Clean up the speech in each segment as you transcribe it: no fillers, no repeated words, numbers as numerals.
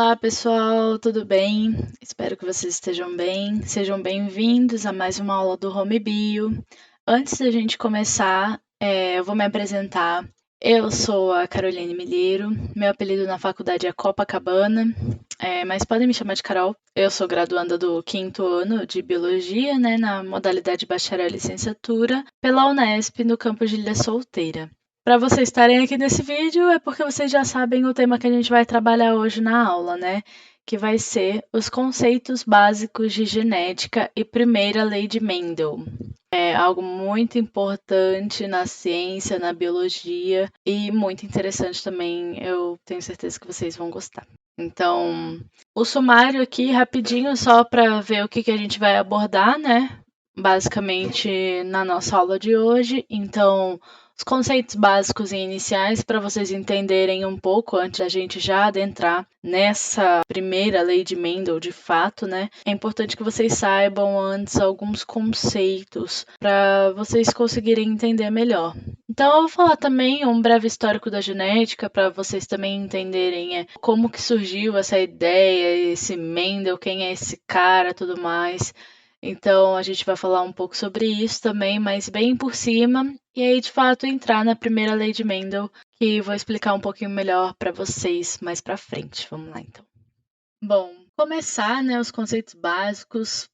Olá, pessoal, tudo bem? Espero que vocês estejam bem. Sejam bem-vindos a mais uma aula do Home Bio. Antes da gente começar, eu vou me apresentar. Eu sou a Caroline Milheiro, meu apelido na faculdade é Copacabana, mas podem me chamar de Carol. Eu sou graduanda do 5º ano de Biologia, né, na modalidade Bacharel e Licenciatura, pela Unesp, no campus de Ilha Solteira. Para vocês estarem aqui nesse vídeo é porque vocês já sabem o tema que a gente vai trabalhar hoje na aula, né? Que vai ser os conceitos básicos de genética e primeira lei de Mendel. É algo muito importante na ciência, na biologia e muito interessante também. Eu tenho certeza que vocês vão gostar. Então, o sumário aqui, rapidinho, só para ver o que a gente vai abordar, né? Basicamente, na nossa aula de hoje. Então, os conceitos básicos e iniciais para vocês entenderem um pouco antes da gente já adentrar nessa primeira lei de Mendel de fato, né? É importante que vocês saibam antes alguns conceitos para vocês conseguirem entender melhor. Então, eu vou falar também um breve histórico da genética para vocês também entenderem como que surgiu essa ideia, esse Mendel, quem é esse cara, tudo mais. Então, a gente vai falar um pouco sobre isso também, mas bem por cima. E aí, de fato, entrar na primeira lei de Mendel, que vou explicar um pouquinho melhor para vocês mais para frente. Vamos lá, então. Bom, começar, né, os conceitos básicos.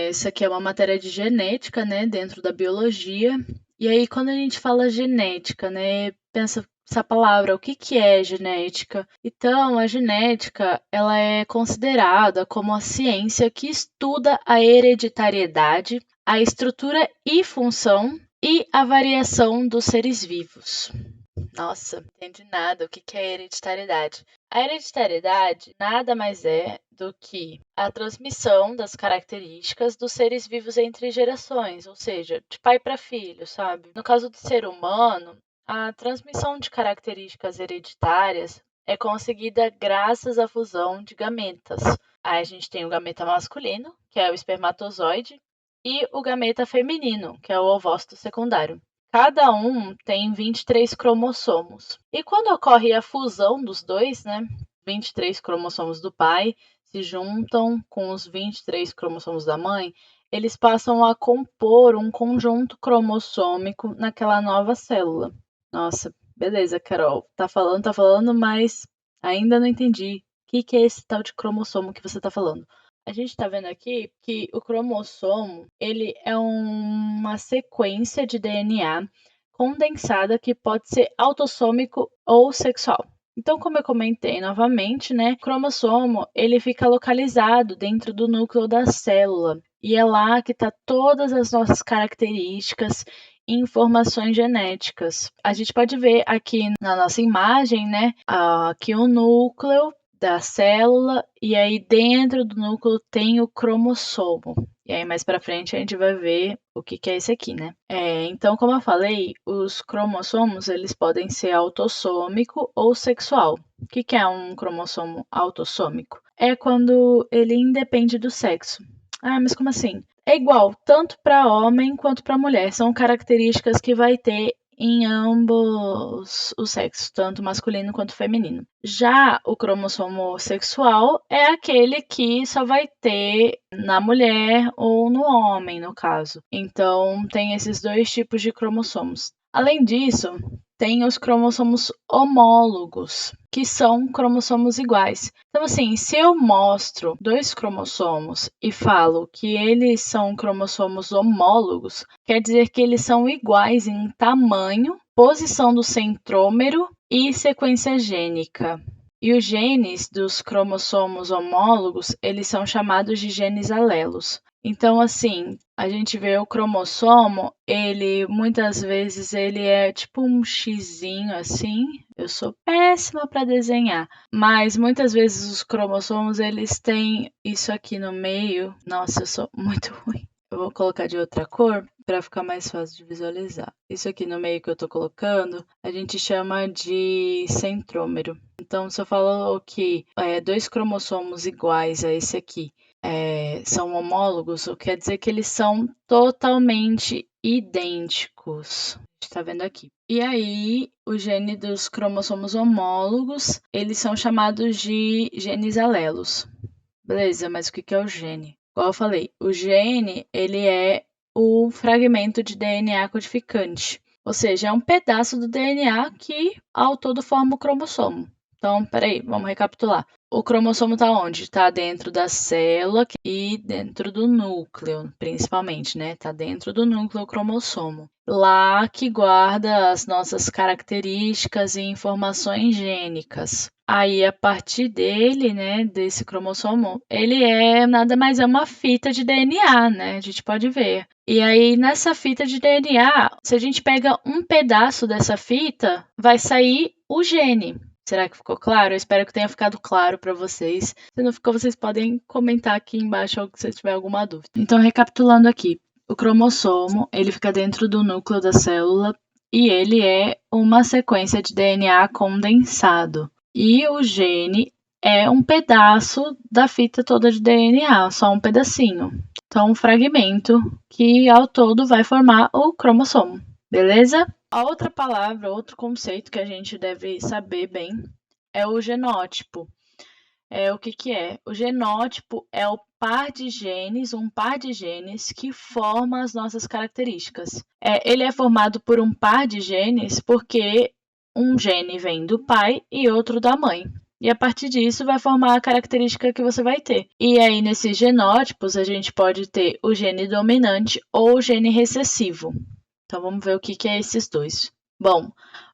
Isso aqui é uma matéria de genética, né, dentro da biologia. E aí, quando a gente fala genética, né, pensa essa palavra, o que é genética? Então, a genética, ela é considerada como a ciência que estuda a hereditariedade, a estrutura e função e a variação dos seres vivos. Nossa, não entendi nada. O que é hereditariedade? A hereditariedade nada mais é do que a transmissão das características dos seres vivos entre gerações, ou seja, de pai para filho, sabe? No caso do ser humano, a transmissão de características hereditárias é conseguida graças à fusão de gametas. Aí a gente tem o gameta masculino, que é o espermatozoide, e o gameta feminino, que é o ovócito secundário. Cada um tem 23 cromossomos. E quando ocorre a fusão dos dois, né, 23 cromossomos do pai se juntam com os 23 cromossomos da mãe, eles passam a compor um conjunto cromossômico naquela nova célula. Nossa, beleza, Carol. Tá falando, mas ainda não entendi. O que é esse tal de cromossomo que você tá falando? A gente está vendo aqui que o cromossomo ele é uma sequência de DNA condensada que pode ser autossômico ou sexual. Então, como eu comentei novamente, né, o cromossomo ele fica localizado dentro do núcleo da célula e é lá que está todas as nossas características e informações genéticas. A gente pode ver aqui na nossa imagem, né, aqui o núcleo da célula e aí dentro do núcleo tem o cromossomo. E aí mais para frente a gente vai ver o que é esse aqui, né? Então, como eu falei, os cromossomos eles podem ser autossômico ou sexual. O que é um cromossomo autossômico? É quando ele independe do sexo. Ah, mas como assim? É igual tanto para homem quanto para mulher. São características que vai ter em ambos os sexos, tanto masculino quanto feminino. Já o cromossomo sexual é aquele que só vai ter na mulher ou no homem, no caso. Então, tem esses dois tipos de cromossomos. Além disso, tem os cromossomos homólogos, que são cromossomos iguais. Então, assim, se eu mostro dois cromossomos e falo que eles são cromossomos homólogos, quer dizer que eles são iguais em tamanho, posição do centrômero e sequência gênica. E os genes dos cromossomos homólogos, eles são chamados de genes alelos. Então, assim, a gente vê o cromossomo, ele muitas vezes ele é tipo um xizinho assim. Eu sou péssima para desenhar, mas muitas vezes os cromossomos eles têm isso aqui no meio. Nossa, eu sou muito ruim. Eu vou colocar de outra cor para ficar mais fácil de visualizar. Isso aqui no meio que eu estou colocando, a gente chama de centrômero. Então, se eu falo que dois cromossomos iguais a esse aqui são homólogos, quer dizer que eles são totalmente idênticos. A gente está vendo aqui. E aí, o gene dos cromossomos homólogos, eles são chamados de genes alelos. Beleza, mas o que é o gene? Igual eu falei, o gene, ele é o fragmento de DNA codificante. Ou seja, é um pedaço do DNA que, ao todo, forma o cromossomo. Então, peraí, vamos recapitular. O cromossomo está onde? Está dentro da célula e dentro do núcleo, principalmente, né? Está dentro do núcleo o cromossomo. Lá que guarda as nossas características e informações gênicas. Aí, a partir dele, né, desse cromossomo, ele nada mais é uma fita de DNA, né? A gente pode ver. E aí, nessa fita de DNA, se a gente pega um pedaço dessa fita, vai sair o gene. Será que ficou claro? Eu espero que tenha ficado claro para vocês. Se não ficou, vocês podem comentar aqui embaixo se tiver alguma dúvida. Então, recapitulando aqui, o cromossomo, ele fica dentro do núcleo da célula e ele é uma sequência de DNA condensado. E o gene é um pedaço da fita toda de DNA, só um pedacinho. Então, um fragmento que ao todo vai formar o cromossomo, beleza? A outra palavra, outro conceito que a gente deve saber bem é o genótipo. O que é? O genótipo é o par de genes, um par de genes que forma as nossas características. Ele é formado por um par de genes porque um gene vem do pai e outro da mãe. E a partir disso vai formar a característica que você vai ter. E aí, nesses genótipos, a gente pode ter o gene dominante ou o gene recessivo. Então, vamos ver o que é esses dois. Bom,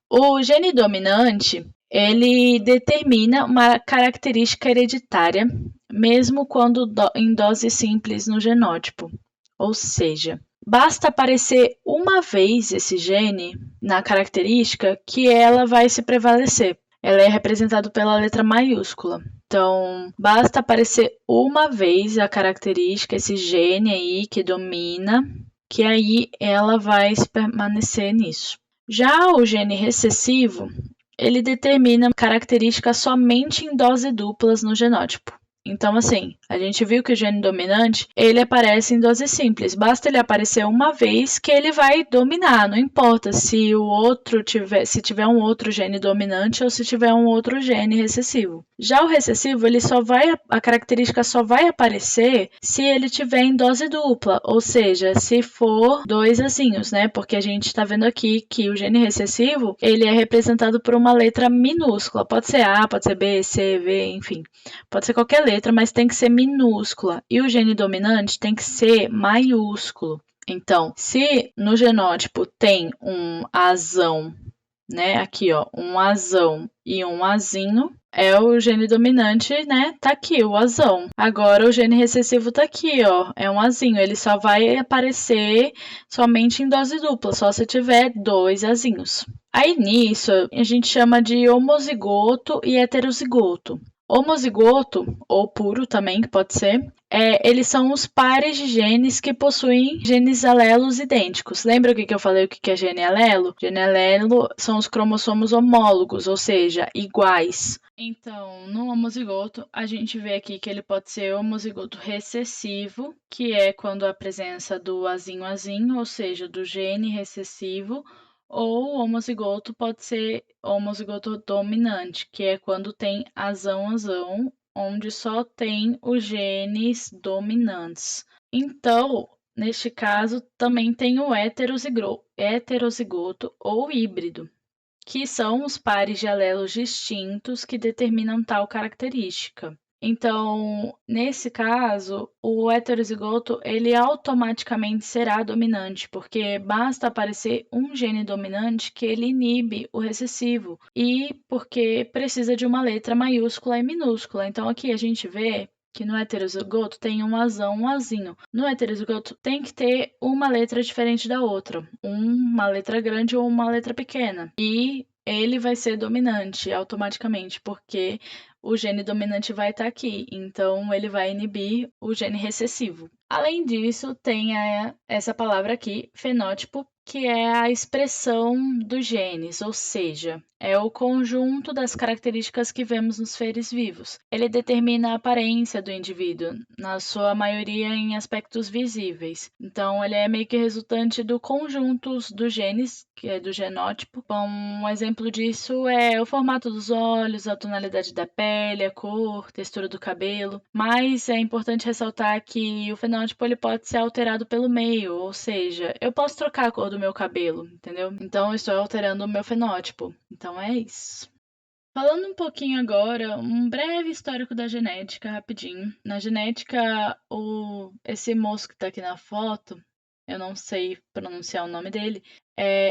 o gene dominante, ele determina uma característica hereditária, mesmo quando em dose simples no genótipo. Ou seja, basta aparecer uma vez esse gene na característica que ela vai se prevalecer. Ela é representada pela letra maiúscula. Então, basta aparecer uma vez a característica, esse gene aí que domina, que aí ela vai permanecer nisso. Já o gene recessivo, ele determina características somente em dose duplas no genótipo. Então, assim, a gente viu que o gene dominante, ele aparece em dose simples. Basta ele aparecer uma vez que ele vai dominar. Não importa se o outro tiver um outro gene dominante ou se tiver um outro gene recessivo. Já o recessivo, a característica só vai aparecer se ele tiver em dose dupla, ou seja, se for dois azinhos, né? Porque a gente está vendo aqui que o gene recessivo, ele é representado por uma letra minúscula. Pode ser A, pode ser B, C, V, enfim. Pode ser qualquer letra, mas tem que ser minúscula. E o gene dominante tem que ser maiúsculo. Então, se no genótipo tem um azão, né? Aqui, ó, um azão e um azinho, é o gene dominante, né? Tá aqui, o azão. Agora o gene recessivo tá aqui, ó, é um azinho. Ele só vai aparecer somente em dose dupla, só se tiver dois azinhos. Aí nisso a gente chama de homozigoto e heterozigoto. Homozigoto, ou puro também, que pode ser, eles são os pares de genes que possuem genes alelos idênticos. Lembra o que eu falei, o que é gene alelo? Gene alelo são os cromossomos homólogos, ou seja, iguais. Então, no homozigoto, a gente vê aqui que ele pode ser homozigoto recessivo, que é quando a presença do azinho, ou seja, do gene recessivo, ou homozigoto pode ser homozigoto dominante, que é quando tem azão, onde só tem os genes dominantes. Então, neste caso, também tem o heterozigoto ou híbrido, que são os pares de alelos distintos que determinam tal característica. Então, nesse caso, o heterozigoto ele automaticamente será dominante, porque basta aparecer um gene dominante que ele inibe o recessivo, e porque precisa de uma letra maiúscula e minúscula. Então, aqui a gente vê que no heterozigoto tem um azão, um azinho. No heterozigoto tem que ter uma letra diferente da outra, uma letra grande ou uma letra pequena. E ele vai ser dominante automaticamente, porque o gene dominante vai estar aqui, então ele vai inibir o gene recessivo. Além disso, tem essa palavra aqui, fenótipo, que é a expressão dos genes, ou seja, é o conjunto das características que vemos nos seres vivos. Ele determina a aparência do indivíduo, na sua maioria em aspectos visíveis. Então, ele é meio que resultante do conjunto dos genes, que é do genótipo. Bom, um exemplo disso é o formato dos olhos, a tonalidade da pele, a cor, textura do cabelo. Mas é importante ressaltar que o fenótipo ele pode ser alterado pelo meio, ou seja, eu posso trocar a cor do meu cabelo, entendeu? Então, eu estou alterando o meu fenótipo. Então, é isso. Falando um pouquinho agora, um breve histórico da genética, rapidinho. Na genética, esse moço que está aqui na foto, eu não sei pronunciar o nome dele,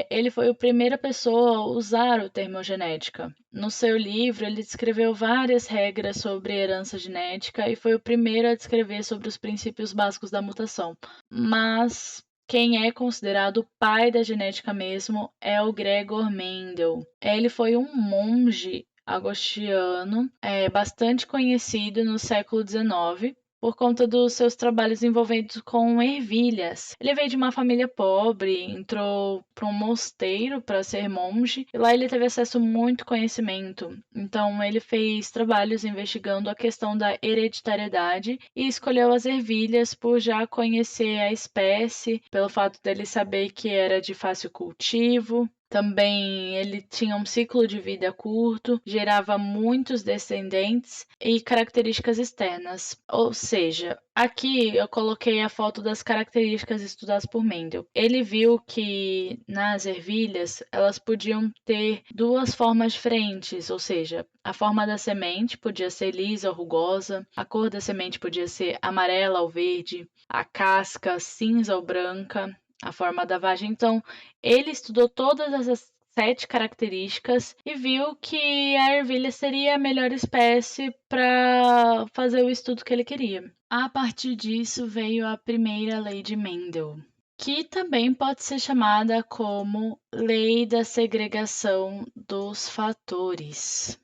ele foi a primeira pessoa a usar o termo genética. No seu livro, ele descreveu várias regras sobre herança genética e foi o primeiro a descrever sobre os princípios básicos da mutação. Mas quem é considerado o pai da genética mesmo é o Gregor Mendel. Ele foi um monge agostiniano, bastante conhecido no século XIX por conta dos seus trabalhos envolvidos com ervilhas. Ele veio de uma família pobre, entrou para um mosteiro para ser monge e lá ele teve acesso a muito conhecimento. Então ele fez trabalhos investigando a questão da hereditariedade e escolheu as ervilhas por já conhecer a espécie, pelo fato dele saber que era de fácil cultivo. Também ele tinha um ciclo de vida curto, gerava muitos descendentes e características externas. Ou seja, aqui eu coloquei a foto das características estudadas por Mendel. Ele viu que nas ervilhas elas podiam ter duas formas diferentes, ou seja, a forma da semente podia ser lisa ou rugosa, a cor da semente podia ser amarela ou verde, a casca cinza ou branca, a forma da vagem. Então, ele estudou todas essas 7 características e viu que a ervilha seria a melhor espécie para fazer o estudo que ele queria. A partir disso veio a primeira lei de Mendel, que também pode ser chamada como lei da segregação dos fatores.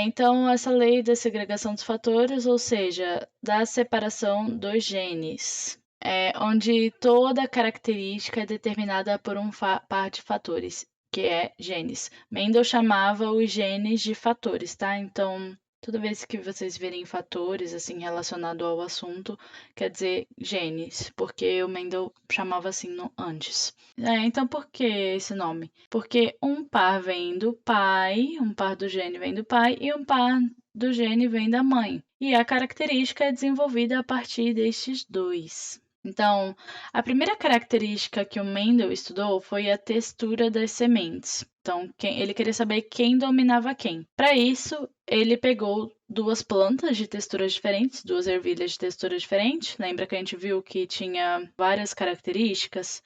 Então, essa lei da segregação dos fatores, ou seja, da separação dos genes, onde toda característica é determinada por um par de fatores, que é genes. Mendel chamava os genes de fatores, tá? Então, toda vez que vocês verem fatores assim relacionado ao assunto, quer dizer genes, porque o Mendel chamava assim antes. Então, por que esse nome? Porque um par vem do pai, um par do gene vem do pai e um par do gene vem da mãe. E a característica é desenvolvida a partir destes dois. Então, a primeira característica que o Mendel estudou foi a textura das sementes. Então, ele queria saber quem dominava quem. Para isso, ele pegou duas plantas de texturas diferentes, duas ervilhas de texturas diferentes. Lembra que a gente viu que tinha várias características?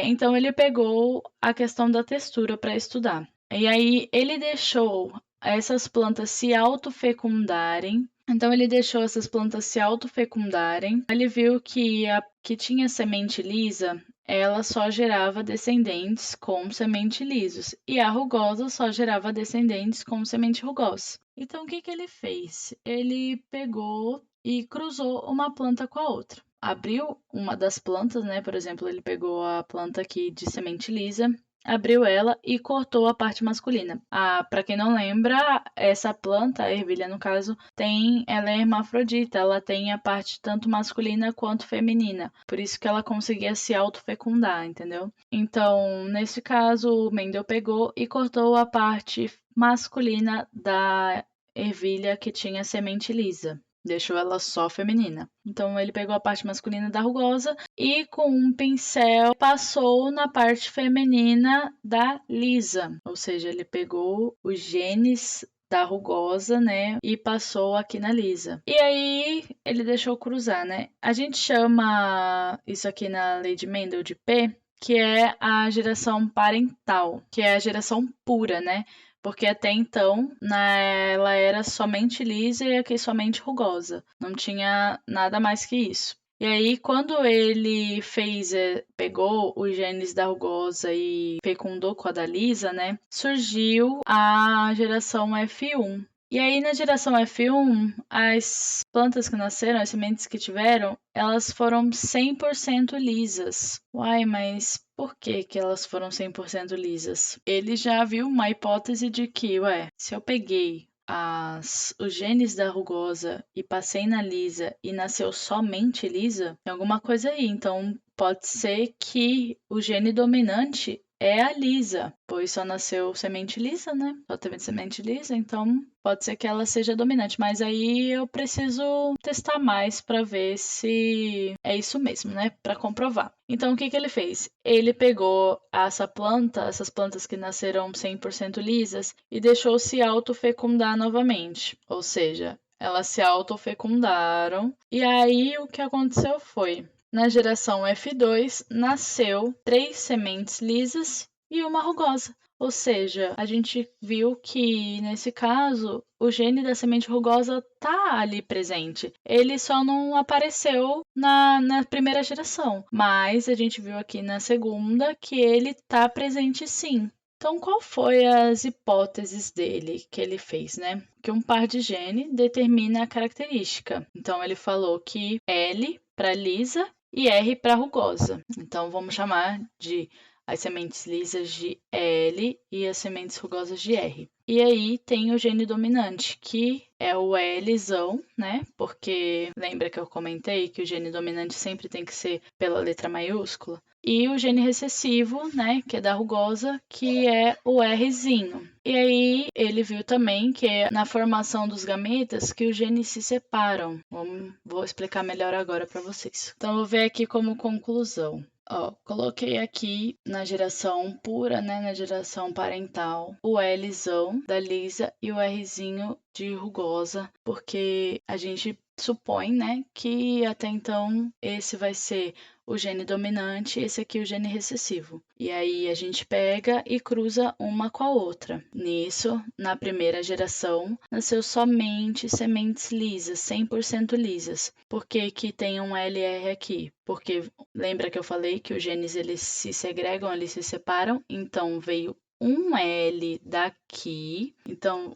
Então, ele pegou a questão da textura para estudar. E aí, ele deixou essas plantas se autofecundarem. Então, ele deixou essas plantas se autofecundarem. Ele viu que a que tinha semente lisa, ela só gerava descendentes com semente lisos. E a rugosa só gerava descendentes com semente rugosa. Então, o que ele fez? Ele pegou e cruzou uma planta com a outra. Abriu uma das plantas, né? Por exemplo, ele pegou a planta aqui de semente lisa, abriu ela e cortou a parte masculina. Para quem não lembra, essa planta, a ervilha no caso, ela é hermafrodita, ela tem a parte tanto masculina quanto feminina. Por isso que ela conseguia se autofecundar, entendeu? Então, nesse caso, o Mendel pegou e cortou a parte masculina da ervilha que tinha semente lisa. Deixou ela só feminina. Então ele pegou a parte masculina da rugosa e com um pincel passou na parte feminina da lisa. Ou seja, ele pegou os genes da rugosa, né, e passou aqui na lisa. E aí ele deixou cruzar, né? A gente chama isso aqui na lei de Mendel de P, que é a geração parental, que é a geração pura, né? Porque até então ela era somente lisa e aqui somente rugosa. Não tinha nada mais que isso. E aí, quando ele pegou os genes da rugosa e fecundou com a da lisa, né? Surgiu a geração F1. E aí, na geração F1, as plantas que nasceram, as sementes que tiveram, elas foram 100% lisas. Uai, mas por que que elas foram 100% lisas? Ele já viu uma hipótese de que, se eu peguei os genes da rugosa e passei na lisa e nasceu somente lisa, tem alguma coisa aí. Então, pode ser que o gene dominante é a lisa, pois só nasceu semente lisa, né? Só teve semente lisa, então pode ser que ela seja dominante, mas aí eu preciso testar mais para ver se é isso mesmo, né? Para comprovar. Então, o que que ele fez? Ele pegou essas plantas que nasceram 100% lisas, e deixou se autofecundar novamente. Ou seja, elas se autofecundaram. E aí, o que aconteceu foi, na geração F2, nasceu 3 sementes lisas e uma rugosa. Ou seja, a gente viu que, nesse caso, o gene da semente rugosa tá ali presente. Ele só não apareceu na primeira geração, mas a gente viu aqui na segunda que ele tá presente sim. Então, qual foi as hipóteses dele que ele fez, né? Que um par de gene determina a característica. Então, ele falou que L para lisa e R para rugosa. Então, vamos chamar de as sementes lisas de L e as sementes rugosas de R. E aí tem o gene dominante, que é o Lzão, né? Porque lembra que eu comentei que o gene dominante sempre tem que ser pela letra maiúscula? E o gene recessivo, né, que é da rugosa, que é o Rzinho. E aí ele viu também que é na formação dos gametas que os genes se separam. Vou explicar melhor agora para vocês. Então, vou ver aqui como conclusão. Ó, coloquei aqui na geração pura, né, na geração parental, o Lzão da lisa e o Rzinho de rugosa, porque a gente supõe, né, que até então esse vai ser o gene dominante, esse aqui o gene recessivo. E aí a gente pega e cruza uma com a outra. Nisso, na primeira geração, nasceu somente sementes lisas, 100% lisas. Por que que tem um LR aqui? Porque lembra que eu falei que os genes eles se segregam, eles se separam? Então veio um L daqui. Então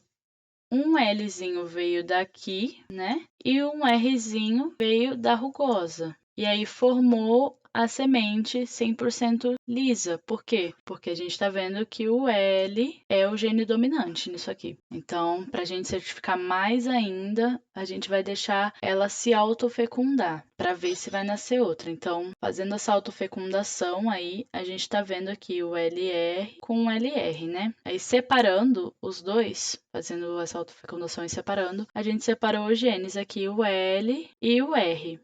um Lzinho veio daqui, né? E um Rzinho veio da rugosa. E aí formou a semente 100% lisa. Por quê? Porque a gente está vendo que o L é o gene dominante nisso aqui. Então, para a gente certificar mais ainda, a gente vai deixar ela se autofecundar para ver se vai nascer outra. Então, fazendo essa autofecundação aí, a gente está vendo aqui o LR com o LR, né? Aí separando os dois, fazendo essa autofecundação e separando, a gente separou os genes aqui, o L e o R.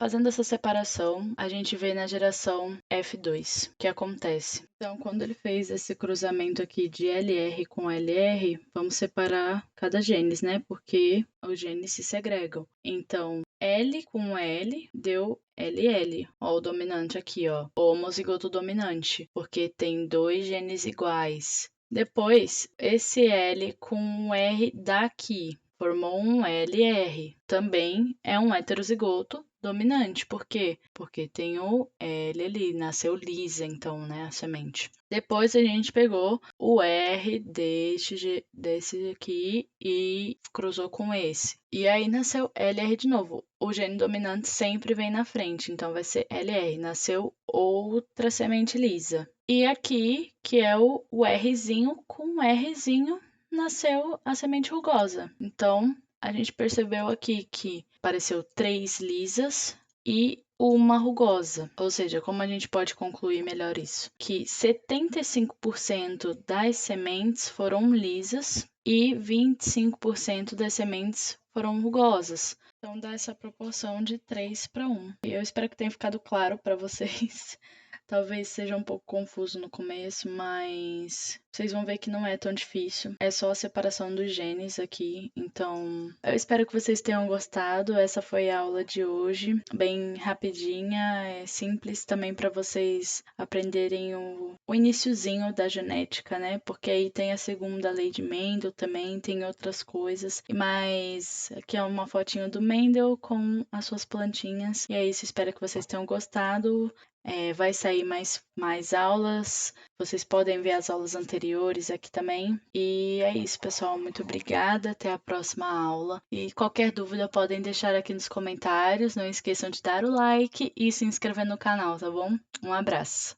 Fazendo essa separação, a gente vê na geração F2 que acontece. Então, quando ele fez esse cruzamento aqui de LR com LR, vamos separar cada genes, né? Porque os genes se segregam. Então, L com L deu LL, ó, o dominante aqui, ó, o homozigoto dominante, porque tem 2 genes iguais. Depois, esse L com um R daqui, formou um LR. Também é um heterozigoto dominante. Por quê? Porque tem o L ali, nasceu lisa, então, né, a semente. Depois a gente pegou o R desse aqui e cruzou com esse. E aí nasceu LR de novo. O gene dominante sempre vem na frente, então vai ser LR. Nasceu outra semente lisa. E aqui, que é o Rzinho com Rzinho, nasceu a semente rugosa. Então, a gente percebeu aqui que apareceu 3 lisas e uma rugosa. Ou seja, como a gente pode concluir melhor isso? Que 75% das sementes foram lisas e 25% das sementes foram rugosas. Então dá essa proporção de 3 para 1. E eu espero que tenha ficado claro para vocês. Talvez seja um pouco confuso no começo, mas vocês vão ver que não é tão difícil. É só a separação dos genes aqui. Então, eu espero que vocês tenham gostado. Essa foi a aula de hoje, bem rapidinha, é simples também para vocês aprenderem o iniciozinho da genética, né? Porque aí tem a segunda lei de Mendel também, tem outras coisas. Mas aqui é uma fotinho do Mendel com as suas plantinhas. E é isso, espero que vocês tenham gostado. Vai sair mais aulas. Vocês podem ver as aulas anteriores aqui também. E é isso, pessoal. Muito obrigada. Até a próxima aula. E qualquer dúvida podem deixar aqui nos comentários. Não esqueçam de dar o like e se inscrever no canal, tá bom? Um abraço.